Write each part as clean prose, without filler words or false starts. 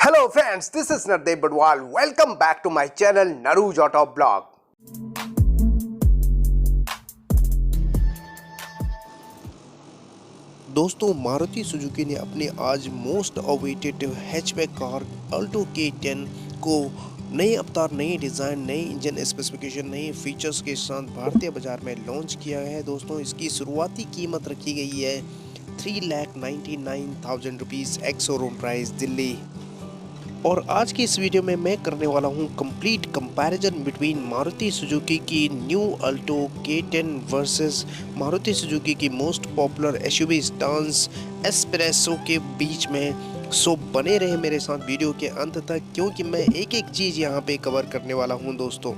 Hello friends, this is Nardev Badwal. Welcome back to my channel Naruj Auto Blog. दोस्तों, Maruti Suzuki ने अपने आज most awaited hatchback car Alto K10 को नए अवतार, नए डिज़ाइन, नए इंजन स्पेसिफिकेशन, नए फीचर्स के साथ भारतीय बाजार में लॉन्च किया है। दोस्तों, इसकी शुरुआती कीमत रखी गई है 3,99,000 rupees x showroom price Delhi. और आज की इस वीडियो में मैं करने वाला हूं complete comparison between Maruti Suzuki की new Alto K10 versus Maruti Suzuki की मोस्ट पॉपुलर एसयूवी स्टांस एस्प्रेसो के बीच में। सो बने रहे मेरे साथ वीडियो के अंत तक, क्योंकि मैं एक एक चीज़ यहां पे कवर करने वाला हूं दोस्तों।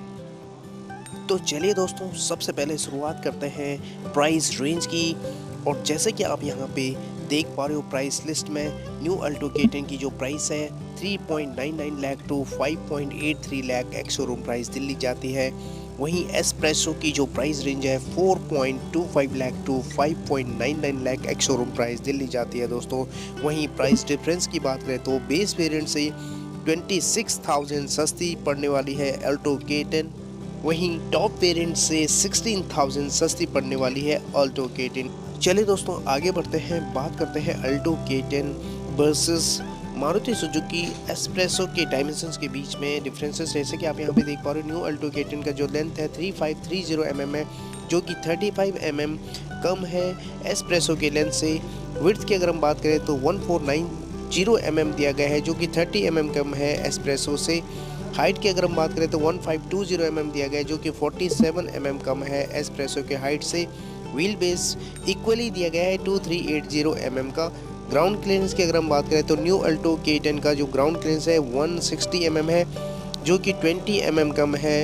तो चलिए दोस्तों, सबसे पहले शुरुआत करते हैं प्राइस रेंज की। और जैसे कि आप यहाँ पे देख पा रहे हो, प्राइस लिस्ट में न्यू अल्टो K10 की जो प्राइस है 3.99 lakh to 5.83 lakh ex showroom price Delhi जाती है। वहीं एस्प्रेसो की जो प्राइस रेंज है 4.25 lakh to 5.99 lakh ex showroom price Delhi जाती है दोस्तों। वहीं प्राइस डिफरेंस की बात करें तो बेस वेरिएंट से 26,000 सस्ती पड़ने वाली है अल्टो K10। वहीं टॉप वेरिएंट से 16,000 सस्ती पड़ने वाली है अल्टो K10। चलिए दोस्तों, आगे बढ़ते हैं, बात करते हैं Alto K10 versus Maruti Suzuki espresso के डायमेंशंस के बीच में डिफरेंसेस। जैसे कि आप यहाँ पे देख पा रहे हो, न्यू अल्टो K10 का जो लेंथ है 3530 mm है, जो कि 35 mm कम है एस्प्रेसो के लेंथ से। विड्थ की अगर हम बात करें तो 1490 mm दिया गया है, जो कि 30 mm कम है एस्प्रेसो से। हाइट की अगर हम बात करें तो 1520 mm दिया गया है, जो कि 47 mm कम है एस्प्रेसो के हाइट से। व्हील बेस इक्वली दिया गया है 2380 mm का। ग्राउंड क्लियरेंस की अगर हम बात करें तो न्यू अल्टो K10 का जो ग्राउंड क्लियरेंस है 160 mm है, जो कि 20 mm कम है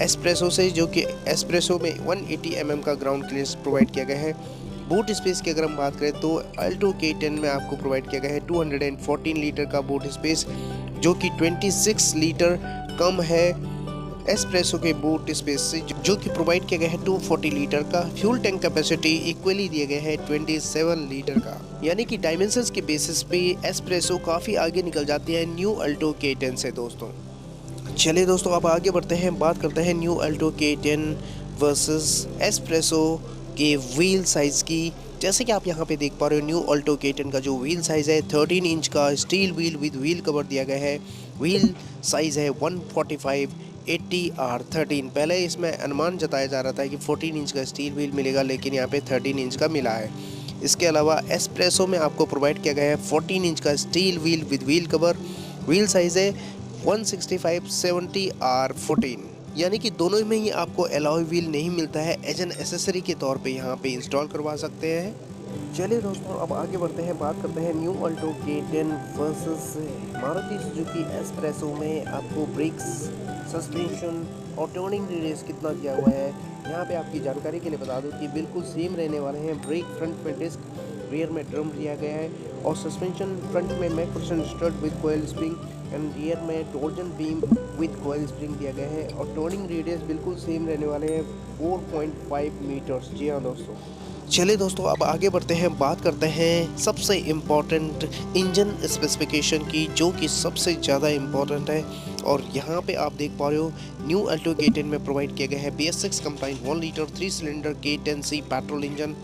एस्प्रेसो से, जो कि एस्प्रेसो में 180 mm का ग्राउंड क्लियरेंस प्रोवाइड किया गया है। बूट स्पेस की अगर हम बात करें तो अल्टो K10 में आपको प्रोवाइड किया गया है 214 लीटर का बूट स्पेस, जो कि 26 लीटर कम है एस्प्रेसो के बूट स्पेस से, जो कि प्रोवाइड किया गया है 240 लीटर का। फ्यूल टैंक कैपेसिटी इक्वली दिया गया है 27 लीटर का। यानी कि डायमेंशंस के बेसिस पे एस्प्रेसो काफ़ी आगे निकल जाती है न्यू अल्टो K10 से दोस्तों। चलिए दोस्तों, अब आगे बढ़ते हैं, बात करते हैं new Alto K10 versus espresso के व्हील साइज़ की। जैसे कि आप यहाँ पे देख पा रहे हो, न्यू अल्टो K10 का जो व्हील साइज़ है 13 इंच का steel wheel with wheel cover दिया गया है। व्हील साइज़ है 145 80R13। पहले इसमें अनुमान जताया जा रहा था कि 14 इंच का स्टील व्हील मिलेगा, लेकिन यहाँ पे 13 इंच का मिला है। इसके अलावा एस्प्रेसो में आपको प्रोवाइड किया गया है 14 इंच का steel wheel with wheel cover. Wheel size है 165 70R14। यानी कि दोनों में ही आपको एलॉय व्हील नहीं मिलता है, एज एन एसेसरी के तौर पे यहाँ पे इंस्टॉल करवा सकते हैं। चलिए दोस्तों, अब आगे बढ़ते हैं, बात करते हैं new Alto K10 versus Maruti Suzuki espresso में आपको ब्रेक्स, सस्पेंशन और टर्निंग रेडियस कितना दिया हुआ है। यहाँ पे आपकी जानकारी के लिए बता दूं कि बिल्कुल सेम रहने वाले हैं। ब्रेक फ्रंट में डिस्क, रियर में ड्रम दिया गया है, और सस्पेंशन फ्रंट में McPherson strut with coil spring and rear में torsion beam with coil spring दिया गया है। और टर्निंग रेडियस बिल्कुल सेम रहने वाले हैं 4.5 मीटर्स। जी हाँ दोस्तों। चलिए दोस्तों, अब आगे बढ़ते हैं, बात करते हैं सबसे इम्पॉर्टेंट इंजन स्पेसिफिकेशन की, जो कि सबसे ज़्यादा इम्पॉर्टेंट है। और यहाँ पे आप देख पा रहे हो, न्यू अल्टो K10 में प्रोवाइड किया गया है BS6 compliant 1 litre 3 cylinder K10C petrol engine,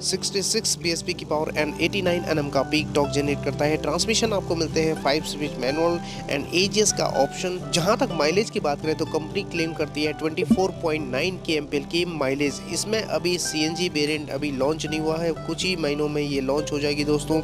66 bhp की पावर एंड 89 Nm का पीक टॉर्क जनरेट करता है। ट्रांसमिशन आपको मिलते हैं 5 स्पीड मैनुअल एंड AGS का ऑप्शन। जहां तक माइलेज की बात करें तो कंपनी क्लेम करती है 24.9 kmpl की माइलेज। इसमें अभी CNG वेरिएंट अभी लॉन्च नहीं हुआ है, कुछ ही महीनों में ये लॉन्च हो जाएगी दोस्तों।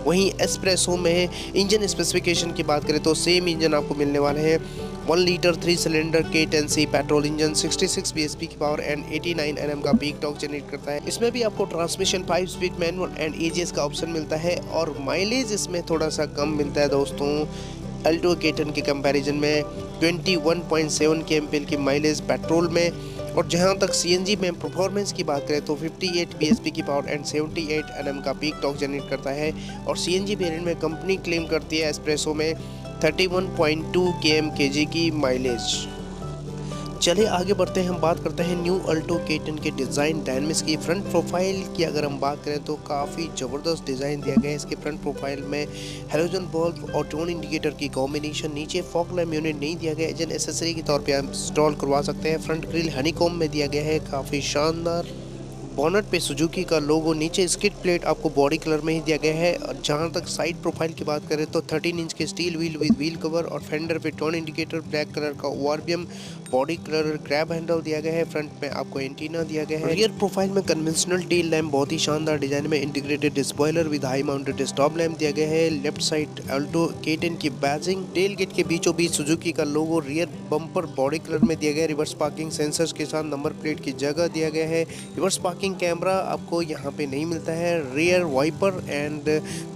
वहीं एस्प्रेसो में इंजन स्पेसिफिकेशन की बात करें तो सेम इंजन आपको मिलने वाले हैं 1 litre 3 cylinder K10C petrol engine, 66 bhp की पावर एंड 89 Nm का पीक टॉर्क जनरेट करता है। इसमें भी आपको transmission 5 speed manual and AGS का ऑप्शन मिलता है, और माइलेज इसमें थोड़ा सा कम मिलता है दोस्तों अल्टो K10 के कंपैरिजन में। 21.7 kmpl की माइलेज पेट्रोल में। और जहां तक CNG में परफॉर्मेंस की बात करें तो 58 bhp की पावर एंड 78 Nm का पीक टॉर्क जनरेट करता है। और CNG वेरिएंट में कंपनी क्लेम करती है एस्प्रेसो में 31.2 km/kg की माइलेज। चलिए आगे बढ़ते हैं, हम बात करते हैं न्यू अल्टो K10 के डिज़ाइन डायनामिक्स की। फ्रंट प्रोफाइल की अगर हम बात करें तो काफ़ी ज़बरदस्त डिज़ाइन दिया गया है। इसके फ्रंट प्रोफाइल में हेलोजन बल्ब और टोन इंडिकेटर की कॉम्बिनेशन, नीचे फॉग लैम्प यूनिट नहीं दिया गया, एज एन एसेसरी के तौर पे आप इंस्टॉल करवा सकते हैं। फ्रंट ग्रिल हनीकॉम्ब में दिया गया है, काफ़ी शानदार। बोनट पे सुजुकी का लोगो, नीचे स्किड प्लेट आपको बॉडी कलर में ही दिया गया है। और जहाँ तक साइड प्रोफाइल की बात करें तो 13 इंच के steel wheel with wheel cover और फेंडर पे टर्न इंडिकेटर, ब्लैक कलर का ORBM body colour, grab handle दिया गया है। फ्रंट में आपको एंटीना दिया गया है। रियर प्रोफाइल में कन्वेंशनल टेल लैम्प बहुत ही शानदार डिजाइन में, integrated spoiler with high mounted stop lamp दिया गया है। लेफ्ट साइड अल्टो K10 की बैजिंग, टेल गेट के बीचों बीच सुजुकी का लोगो, रियर बम्पर बॉडी कलर में दिया गया है। रिवर्स पार्किंग सेंसर्स के साथ नंबर प्लेट की जगह दिया गया है। रिवर्स पार्किंग कैमरा आपको यहाँ पे नहीं मिलता है। Rear wiper and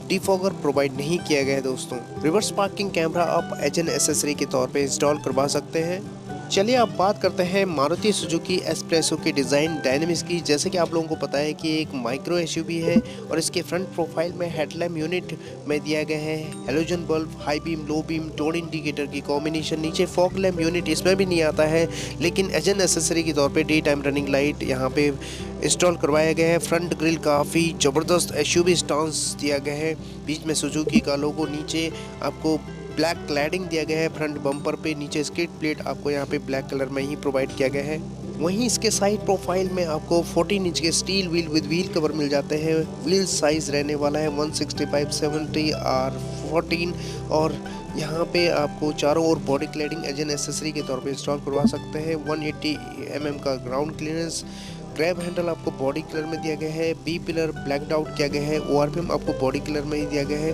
defogger provide नहीं किया गया है दोस्तों। रिवर्स पार्किंग कैमरा आप एज एन एसेसरी के तौर पे इंस्टॉल करवा सकते हैं। चलिए अब बात करते हैं मारुति सुजुकी एस्प्रेसो की डिज़ाइन डायनामिक्स की। जैसे कि आप लोगों को पता है कि एक माइक्रो एसयूवी है और इसके फ्रंट प्रोफाइल में हेडलैम्प यूनिट में दिया गया है halogen bulb, high beam, low beam, tone indicator की कॉम्बिनेशन। नीचे फॉग लैम्प यूनिट इसमें भी नहीं आता है, लेकिन एज एन एसेसरी के तौर पे डे टाइम रनिंग लाइट यहाँ पे इंस्टॉल करवाया गया है। फ्रंट ग्रिल काफ़ी ज़बरदस्त एसयूवी स्टांस दिया गया है, बीच में सुजुकी का लोगो, नीचे आपको ब्लैक क्लैडिंग दिया गया है। फ्रंट बम्पर पे नीचे स्किड प्लेट आपको यहाँ पे ब्लैक कलर में ही प्रोवाइड किया गया है। वहीं इसके साइड प्रोफाइल में आपको 14 इंच के steel wheel with wheel cover मिल जाते हैं। व्हील साइज रहने वाला है 165/70 R14 और यहाँ पे आपको चारों ओर body cladding as an accessory के तौर पे इंस्टॉल करवा सकते हैं। 180 mm का ग्राउंड क्लियरेंस, ग्रैब हैंडल आपको बॉडी कलर में दिया गया है। बी पिलर ब्लैकड आउट किया गया है। ORBM आपको बॉडी कलर में ही दिया गया है।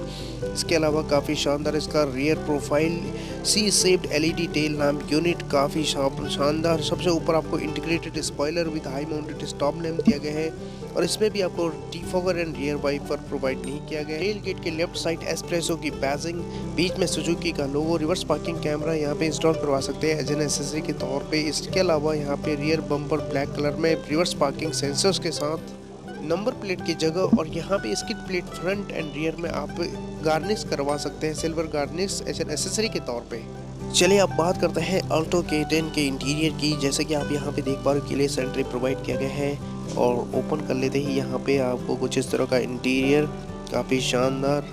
इसके अलावा काफ़ी शानदार इसका rear profile, C shaped LED tail lamp unit काफ़ी शानदार। सबसे ऊपर आपको integrated spoiler with high mounted stop lamp दिया गया है और इसमें भी आपको defogger and rear wiper provide नहीं किया गया है। टेल गेट के लेफ्ट साइड एस्प्रेसो की बैजिंग, बीच में सुजुकी का लोगो, रिवर्स पार्किंग कैमरा यहाँ पे इंस्टॉल करवा सकते हैं एज एन एसेसरी के तौर पे। इसके अलावा यहाँ पे रियर बम्पर ब्लैक कलर में, रिवर्स पार्किंग सेंसर्स के साथ नंबर प्लेट की जगह, और यहाँ पे skid plate front and rear में आप गार्निश करवा सकते हैं, silver garnish as an accessory के तौर पे। चलिए अब बात करते हैं अल्टो K10 के इंटीरियर की। जैसे कि आप यहाँ पे देख पा रहे हो, किले सेंट्री प्रोवाइड किया गया है और ओपन कर लेते ही यहाँ पे आपको कुछ इस तरह का इंटीरियर काफ़ी शानदार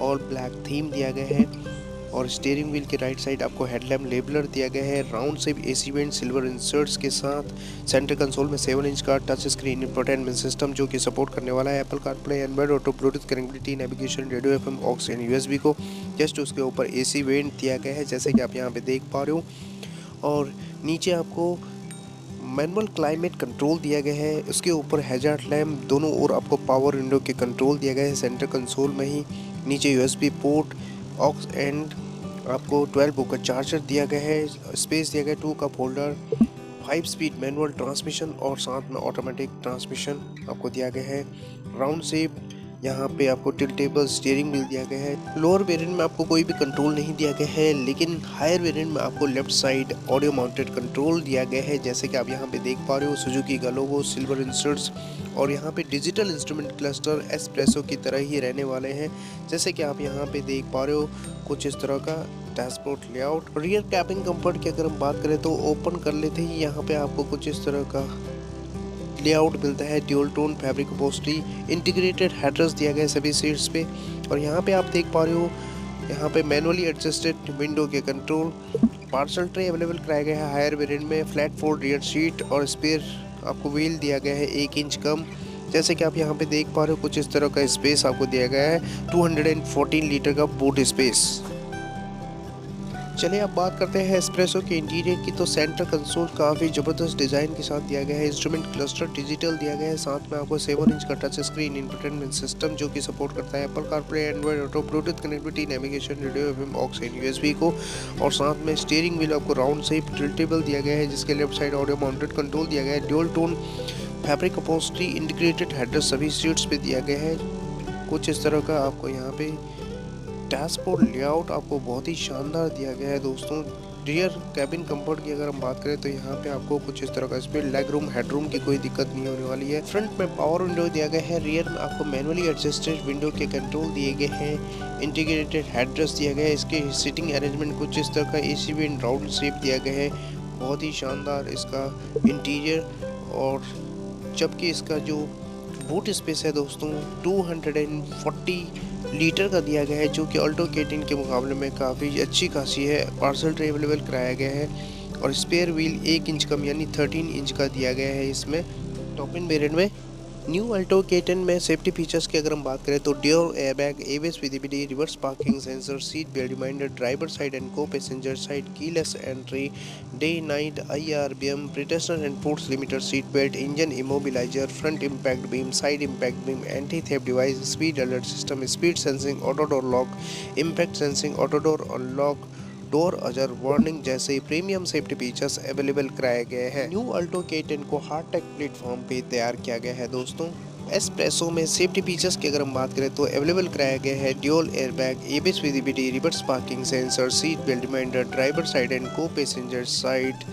और ब्लैक थीम दिया गया है। और स्टीयरिंग व्हील के राइट साइड आपको हेडलैम्प लेबलर दिया गया है, round shape AC went silver inserts के साथ। सेंटर कंसोल में 7 इंच का टच स्क्रीन इंफोटेनमेंट सिस्टम जो कि सपोर्ट करने वाला है Apple CarPlay, Android Auto, Bluetooth connectivity, navigation, radio FM, aux and USB को। जस्ट उसके ऊपर AC वेंट दिया गया है जैसे कि आप यहाँ पे देख पा रहे हो। और नीचे आपको मैनुअल क्लाइमेट कंट्रोल दिया गया है, उसके ऊपर हैजार्ड लैम्प, दोनों ओर आपको पावर विंडो के कंट्रोल दिया गया है सेंटर कंसोल में ही। नीचे USB पोर्ट, ऑक्स एंड आपको 12 वोल्ट का चार्जर दिया गया है, स्पेस दिया गया है 2 cup holder, 5 speed manual transmission और साथ में ऑटोमेटिक ट्रांसमिशन आपको दिया गया है। राउंड शेप यहाँ पे आपको टिल्टेबल स्टीयरिंग व्हील दिया गया है। लोअर वेरिएंट में आपको कोई भी कंट्रोल नहीं दिया गया है, लेकिन हायर वेरिएंट में आपको left side audio mounted control दिया गया है जैसे कि आप यहाँ पे देख पा रहे हो। सुजुकी का लोगो, सिल्वर इंसर्ट्स और यहाँ पे डिजिटल इंस्ट्रूमेंट क्लस्टर एस्प्रेसो की तरह ही रहने वाले हैं जैसे कि आप यहाँ पे देख पा रहे हो। कुछ इस तरह का dashboard layout. Rear cabin comfort की अगर हम बात करें तो ओपन कर लेते ही यहाँ पे आपको कुछ इस तरह का लेआउट मिलता है। Dual tone fabric upholstery, integrated headrest दिया गया है सभी सीट्स पे। और यहाँ पे आप देख पा रहे हो, यहाँ पे मैनुअली एडजस्टेड विंडो के कंट्रोल, पार्सल ट्रे अवेलेबल कराया गया है हायर वेरिएंट में। फ्लैट फोल्ड रियर सीट और स्पेयर आपको व्हील दिया गया है 1 इंच कम जैसे कि आप यहाँ पे देख पा रहे हो। कुछ इस तरह का स्पेस आपको दिया गया है, 214 लीटर का बूट स्पेस। चलिए अब बात करते हैं एस्प्रेसो के इंटीरियर की। तो सेंटर कंसोल काफ़ी ज़बरदस्त डिज़ाइन के साथ दिया गया है। इंस्ट्रूमेंट क्लस्टर डिजिटल दिया गया है, साथ में आपको 7 इंच का टच स्क्रीन इंफोटेनमेंट सिस्टम जो कि सपोर्ट करता है Apple CarPlay, Android Auto, Bluetooth connectivity, navigation, radio FM, aux and USB को। और साथ में स्टीयरिंग व्हील आपको राउंड शेप टिल्टेबल दिया गया है जिसके left side audio mounted control दिया गया है। Dual tone fabric upholstery, integrated headrest सभी सीट्स पे दिया गया है। कुछ इस तरह का आपको यहाँ पे डैशबोर्ड लेआउट आपको बहुत ही शानदार दिया गया है दोस्तों। रियर कैबिन कंफर्ट की अगर हम बात करें तो यहाँ पे आपको कुछ इस तरह का स्पेस, लेग रूम, हेडरूम की कोई दिक्कत नहीं होने वाली है। फ्रंट में पावर विंडो दिया गया है, रियर में आपको मैनुअली एडजस्टेड विंडो के कंट्रोल दिए गए हैं, इंटीग्रेटेड हेडरेस्ट दिया गया है। इसके सीटिंग अरेंजमेंट कुछ इस तरह का AC वेंट राउंड शेप दिया गया है, बहुत ही शानदार इसका इंटीरियर, और जबकि इसका जो बूट स्पेस है दोस्तों 240 लीटर का दिया गया है, जो कि ऑल्टो K10 के मुकाबले में काफ़ी अच्छी खासी है। पार्सल ट्रे अवेलेबल कराया गया है और स्पेयर व्हील 1 इंच कम यानी 13 इंच का दिया गया है इसमें टॉप इन वेरिएंट में। न्यू ऑल्टो K10 में सेफ्टी फीचर्स की अगर हम बात करें तो dual airbag, ABS visibility, reverse parking sensor, seat belt reminder, driver side and co passenger side, keyless entry, day night IRBM, pretensioner and ports limiter, seat belt, engine immobilizer, front impact beam, side impact beam, anti theft device, speed alert system, speed sensing, auto door lock, impact sensing, auto door unlock, door ajar warning जैसे premium safety features available कराए गए हैं। New Alto K10 को Heartect platform पे तैयार किया गया है दोस्तों। एस्प्रेसो में सेफ्टी फीचर्स की अगर हम बात करें तो अवेलेबल कराया गया है dual airbag, ABS visibility, reverse parking sensor, seat belt reminder, driver side and co passenger side,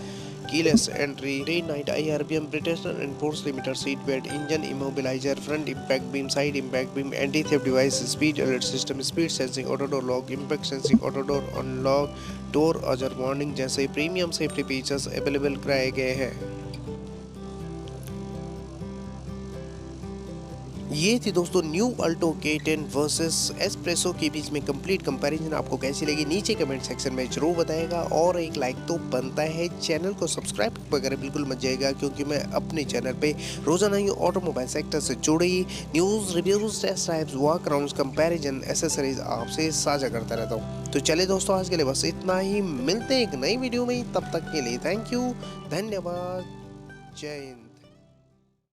keyless entry, day night IRBM, protector and force limiter, seat belt, engine immobilizer, front impact beam, side impact beam, anti theft device, speed alert system, speed sensing, auto door lock, impact sensing, auto door unlock, door अजर warning जैसे premium safety features available कराए गए हैं। ये थी दोस्तों new Alto K10 versus espresso के बीच में कंप्लीट कंपैरिजन। आपको कैसी लगी नीचे कमेंट सेक्शन में जरूर बताएगा, और एक लाइक तो बनता है। चैनल को सब्सक्राइब वगैरह बिल्कुल मत जाएगा, क्योंकि मैं अपने चैनल पे रोजाना ही ऑटोमोबाइल सेक्टर से जुड़ी news, reviews, test drives, walk arounds, comparison, accessories आपसे साझा करता रहता हूँ। तो चले दोस्तों, आज के लिए बस इतना ही। मिलते हैं एक नई वीडियो में, तब तक के लिए थैंक यू, धन्यवाद, जय हिंद।